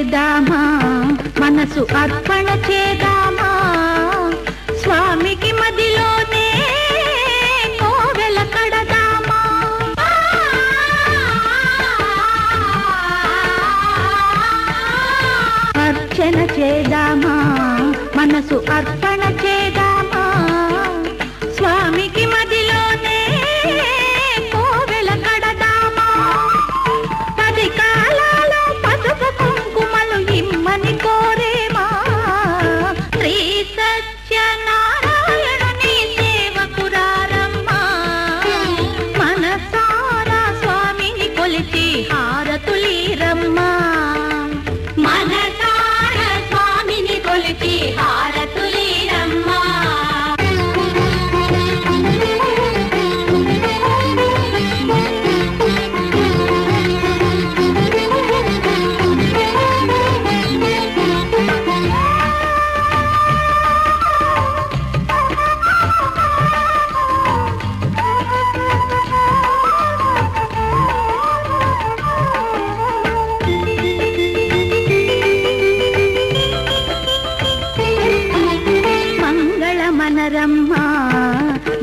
చేదామా మనసు అర్పణ చేదామా స్వామికి మదిలోనే కోవెల కడదామా అర్చన చేదామా మనసు అర్పణ చేదామా స్వామికి మదిలోనే కోవెల కడదామా పది కాలాలో పసుపు కుంకుమలు ఇమ్మని కోరేమా శ్రీ సత్యనారాయణుని సేవకురారమ్మా మనసారా స్వామిని కొలిచి హారతులీరమ్మా మనసారా స్వామిని కొలిచి హారతులీరమ్మా మనరమ్మా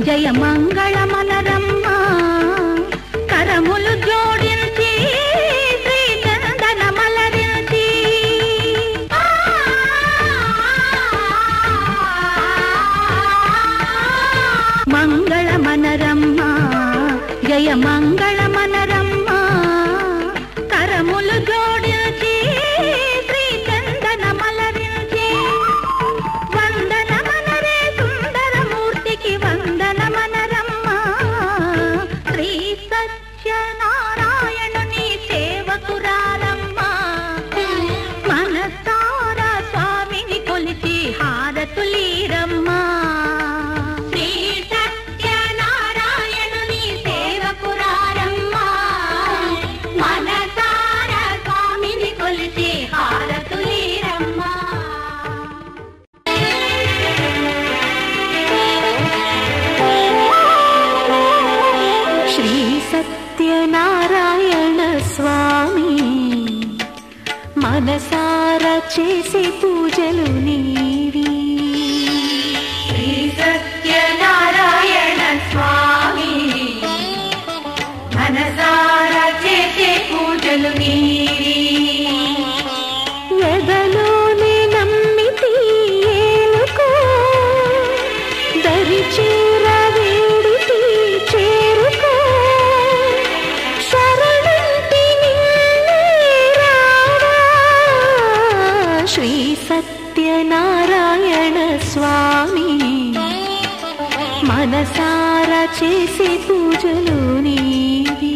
జయ మంగళ మనరమ్మా కరములు జోడించి శ్రీ చందన మలరించి మంగళ మనరమ్మా జయ మంగళ మనరమ్మా కరములు జోడించి శ్రీ చందన మలరించి వందన మనరే సుందరమూర్తికి వందన మనరమ్మా శ్రీ సత్యనారాయణుని సేవకురారమ్మా మనసారా స్వామిని కొలిచి హారతులీరమ్మా శ్రీ సత్యనారాయణుని సేవకురారమ్మా మనసారా స్వామిని కొలిచి హారతులీరమ్మా శ్రీ సత్యనారాయణ స్వామి మనసారా చేసే పూజలు నీవి శ్రీ సత్యనారాయణ స్వామి మనసారా చేసే పూజలు నీవి ఎదలోనే నమ్మితి ఏలుకో దరి చేర వేడితి చేరుకో శరణంటి నిన్నే రావా శ్రీ సత్యనారాయణ స్వామి మనసారా చేసే పూజలు నీవి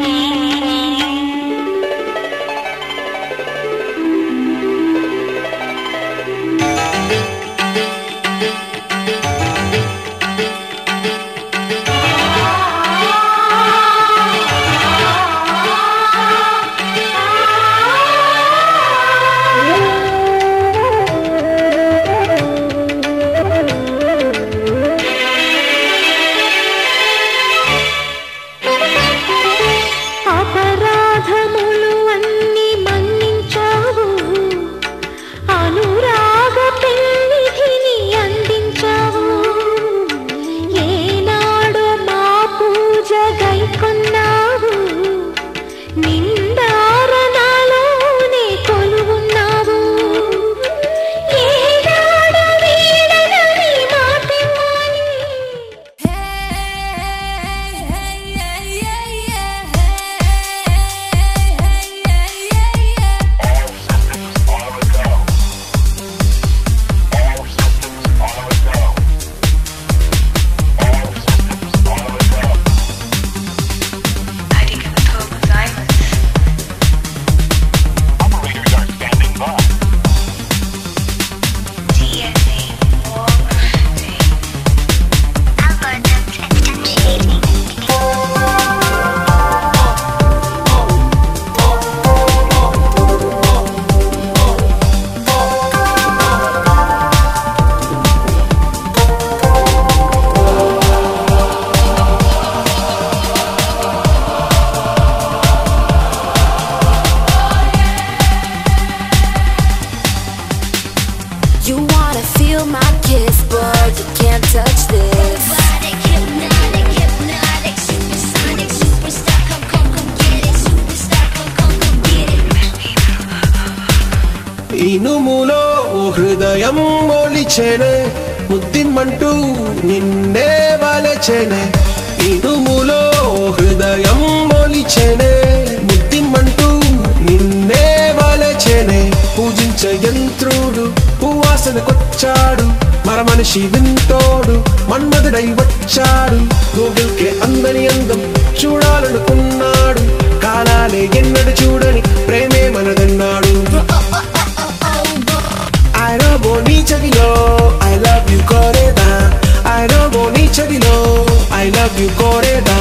can feel my kiss, but you can't touch this. Robotic, hypnotic, hypnotic, supersonic, superstar. Come, come, come get it, superstar. Come, come, come get it. ఇనుములో హృదయం మొలిచెనే ముద్దిమ్మంటూ నిన్నే వలచెనే ఇనుములో హృదయం మొలిచెనే ముద్దిమ్మంటూ నిన్నే వలచెనే పూజించ యంత్రుడు పువ్వాసనకొచ్చాడు మర మనిషి వింటోడు మన్మధుడై వచ్చాడు గూగుల్కే అందని అందం చూడాలనుకున్నాడు కాలాలే ఎన్నడు చూడని ప్రేమే మనదన్నాడు I love ni chadilo, I love you koreda. I love ni chadilo, I love you koreda.